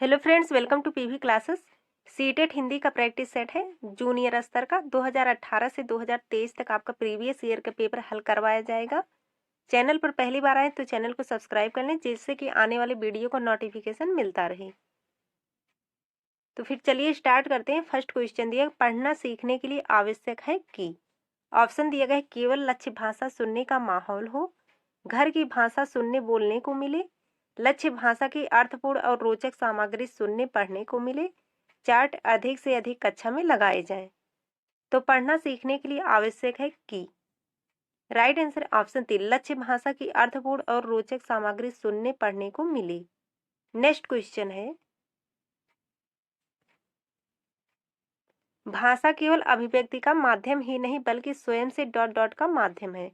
Hello friends, welcome to PV classes. CTET Hindi का practice set है junior स्तर का। 2018 से 2023 तक आपका प्रीवियस ईयर का पेपर हल करवाया जाएगा। चैनल पर पहली बार आए तो चैनल को सब्सक्राइब कर लें, जिससे कि आने वाले वीडियो को नोटिफिकेशन मिलता रहे। तो फिर चलिए स्टार्ट करते हैं। फर्स्ट क्वेश्चन दिया, पढ़ना सीखने के लिए आवश्यक है कि। ऑप्शन दिया गया है, केवल लक्ष्य भाषा सुनने का माहौल हो, घर की भाषा सुनने बोलने को मिले, लक्ष्य भाषा की अर्थपूर्ण और रोचक सामग्री सुनने पढ़ने को मिले, चार्ट अधिक से अधिक कक्षा में लगाए जाएं। तो पढ़ना सीखने के लिए आवश्यक है कि। राइट आंसर ऑप्शन 3, लक्ष्य भाषा की अर्थपूर्ण और रोचक सामग्री सुनने पढ़ने को मिले। नेक्स्ट क्वेश्चन है, भाषा केवल अभिव्यक्ति का माध्यम ही नहीं बल्कि स्वयं से डॉट डॉट का माध्यम है।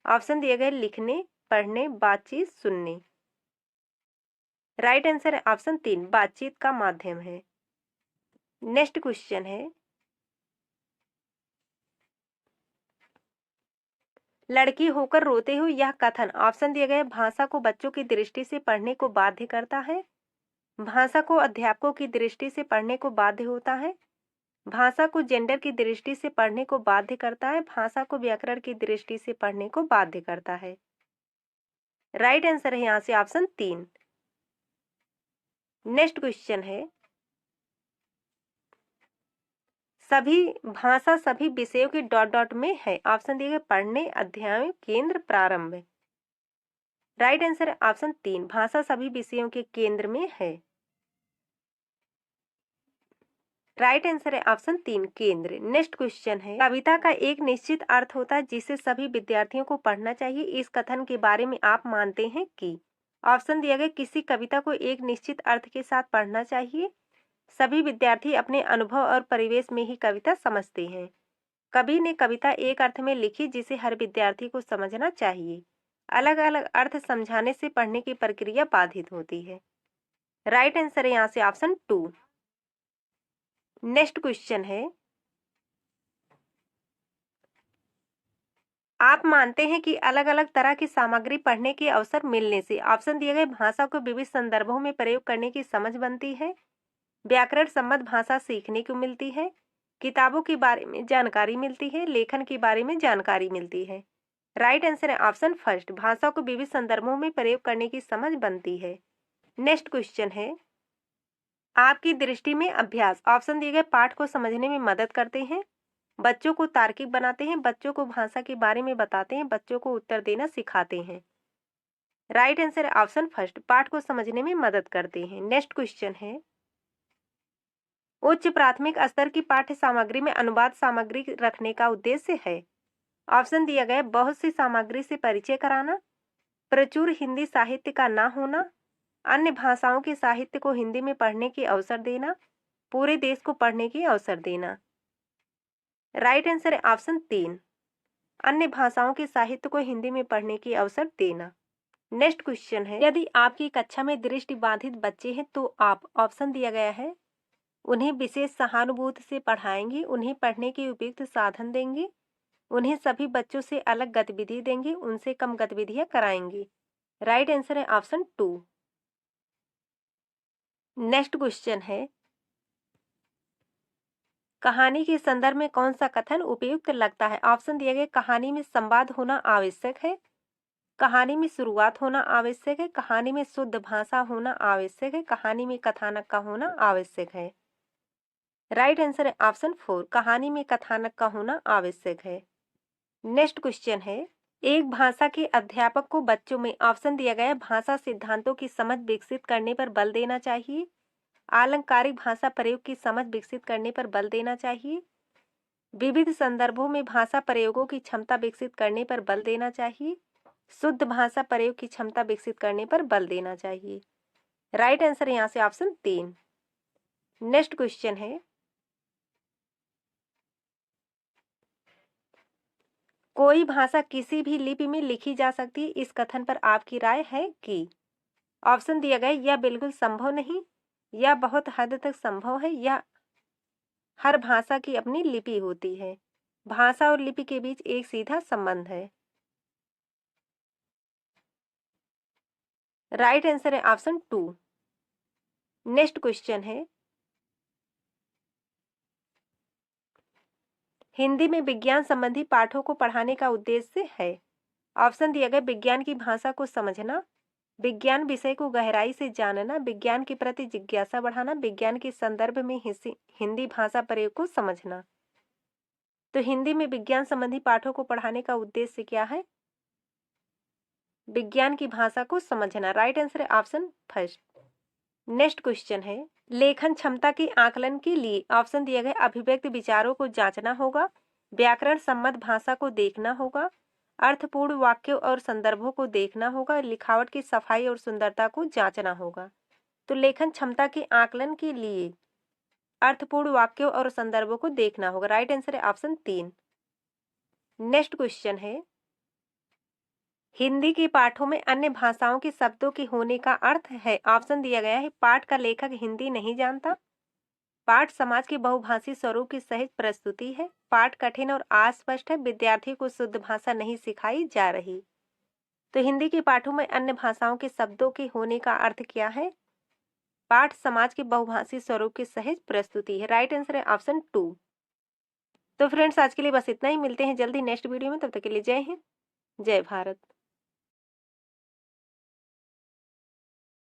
ऑप्शन दिए गए, लिखने, पढ़ने, बातचीत, सुनने। राइट आंसर है ऑप्शन 3, बातचीत का माध्यम है। नेक्स्ट क्वेश्चन है, लड़की होकर रोते हो यह कथन। ऑप्शन दिए गए, भाषा को बच्चों की दृष्टि से पढ़ने को बाध्य करता है, भाषा को अध्यापकों की दृष्टि से पढ़ने को बाध्य होता है, भाषा को जेंडर की दृष्टि से पढ़ने को बाध्य करता है, भाषा को व्याकरण की दृष्टि से पढ़ने को बाध्य करता है। राइट आंसर है यहाँ से ऑप्शन 3। नेक्स्ट क्वेश्चन है, सभी भाषा सभी विषयों की डॉट डॉट में है। ऑप्शन दिए गए, पढ़ने, अध्याय, केंद्र, प्रारंभ। राइट आंसर है ऑप्शन 3, भाषा सभी विषयों के केंद्र में है। राइट आंसर है ऑप्शन 3, केंद्र। नेक्स्ट क्वेश्चन है, कविता का एक निश्चित अर्थ होता है जिसे सभी विद्यार्थियों को पढ़ना चाहिए। इस कथन के बारे में आप मानते हैं कि। ऑप्शन दिया गया, किसी कविता को एक निश्चित अर्थ के साथ पढ़ना चाहिए, सभी विद्यार्थी अपने अनुभव और परिवेश में ही कविता समझते हैं, कवि ने कविता एक अर्थ में लिखी जिसे हर विद्यार्थी को समझना चाहिए, अलग अलग अर्थ समझाने से पढ़ने की प्रक्रिया बाधित होती है। राइट आंसर है यहाँ से ऑप्शन 2। नेक्स्ट क्वेश्चन है, आप मानते हैं कि अलग अलग तरह की सामग्री पढ़ने के अवसर मिलने से। ऑप्शन दिए गए, भाषा को विविध संदर्भों में प्रयोग करने की समझ बनती है, व्याकरण सम्मत भाषा सीखने को मिलती है, किताबों के बारे में जानकारी मिलती है, लेखन के बारे में जानकारी मिलती है। राइट आंसर है ऑप्शन फर्स्ट, भाषा को विविध संदर्भों में प्रयोग करने की समझ बनती है। नेक्स्ट क्वेश्चन है, आपकी दृष्टि में अभ्यास। ऑप्शन दिए गए, पाठ को समझने में मदद करते हैं, बच्चों को तार्किक बनाते हैं, बच्चों को भाषा के बारे में बताते हैं, बच्चों को उत्तर देना सिखाते हैं। राइट आंसर है ऑप्शन फर्स्ट, पाठ को समझने में मदद करते हैं। नेक्स्ट क्वेश्चन है, उच्च प्राथमिक स्तर की पाठ्य सामग्री में अनुवाद सामग्री रखने का उद्देश्य है। ऑप्शन दिया गया, बहुत सी सामग्री से परिचय कराना, प्रचुर हिंदी साहित्य का ना होना, अन्य भाषाओं के साहित्य को हिंदी में पढ़ने की अवसर देना, पूरे देश को पढ़ने की अवसर देना। राइट आंसर है ऑप्शन 3, अन्य भाषाओं के साहित्य को हिंदी में पढ़ने की अवसर देना। नेक्स्ट क्वेश्चन है, यदि आपकी कक्षा में दृष्टि बाधित बच्चे हैं तो आप। ऑप्शन दिया गया है, उन्हें विशेष सहानुभूति से पढ़ाएंगे, उन्हें पढ़ने के उपयुक्त साधन देंगे, उन्हें सभी बच्चों से अलग गतिविधि देंगे, उनसे कम गतिविधियां कराएंगे। राइट आंसर है ऑप्शन 2। नेक्स्ट क्वेश्चन है, कहानी के संदर्भ में कौन सा कथन उपयुक्त लगता है। ऑप्शन दिए गए, कहानी में संवाद होना आवश्यक है, कहानी में शुरुआत होना आवश्यक है, कहानी में शुद्ध भाषा होना आवश्यक है, कहानी में कथानक का होना आवश्यक है। राइट आंसर है ऑप्शन 4, कहानी में कथानक का होना आवश्यक है। नेक्स्ट क्वेश्चन है, एक भाषा के अध्यापक को बच्चों में। ऑप्शन दिया गया है, भाषा सिद्धांतों की समझ विकसित करने पर बल देना चाहिए, आलंकारिक भाषा प्रयोग की समझ विकसित करने पर बल देना चाहिए, विविध संदर्भों में भाषा प्रयोगों की क्षमता विकसित करने पर बल देना चाहिए, शुद्ध भाषा प्रयोग की क्षमता विकसित करने पर बल देना चाहिए। राइट आंसर यहाँ से ऑप्शन 3। नेक्स्ट क्वेश्चन है, कोई भाषा किसी भी लिपि में लिखी जा सकती है, इस कथन पर आपकी राय है कि। ऑप्शन दिया गया, यह बिल्कुल संभव नहीं, यह बहुत हद तक संभव है, या हर भाषा की अपनी लिपि होती है, भाषा और लिपि के बीच एक सीधा संबंध है। राइट आंसर है ऑप्शन 2। नेक्स्ट क्वेश्चन है, हिंदी में विज्ञान संबंधी पाठों को पढ़ाने का उद्देश्य है। ऑप्शन दिया गया, विज्ञान की भाषा को समझना, विज्ञान विषय को गहराई से जानना, विज्ञान के प्रति जिज्ञासा बढ़ाना, विज्ञान के संदर्भ में हिंदी भाषा प्रयोग को समझना। तो हिंदी में विज्ञान संबंधी पाठों को पढ़ाने का उद्देश्य क्या है? विज्ञान की भाषा को समझना। राइट आंसर है ऑप्शन फर्स्ट। नेक्स्ट क्वेश्चन है, लेखन क्षमता के आकलन के लिए ऑप्शन दिया गया, अभिव्यक्ति विचारों को जांचना होगा, व्याकरण सम्मत भाषा को देखना होगा, अर्थपूर्ण वाक्यों और संदर्भों को देखना होगा, लिखावट की सफाई और सुंदरता को जांचना होगा। तो लेखन क्षमता के आकलन के लिए अर्थपूर्ण वाक्यों और संदर्भों को देखना होगा। राइट आंसर है ऑप्शन 3। नेक्स्ट क्वेश्चन है, हिंदी के पाठों में अन्य भाषाओं के शब्दों के होने का अर्थ है। ऑप्शन दिया गया है, पाठ का लेखक हिंदी नहीं जानता, पाठ समाज के बहुभाषी स्वरूप की सहज प्रस्तुति है, पाठ कठिन और अस्पष्ट है, विद्यार्थियों को शुद्ध भाषा नहीं सिखाई जा रही। तो हिंदी के पाठों में अन्य भाषाओं के शब्दों के होने का अर्थ क्या है? पाठ समाज के बहुभाषी स्वरूप की सहज प्रस्तुति है। राइट आंसर है ऑप्शन 2। तो फ्रेंड्स, आज के लिए बस इतना ही। मिलते हैं जल्दी नेक्स्ट वीडियो में। तब तक के लिए जय हिंद, जय भारत।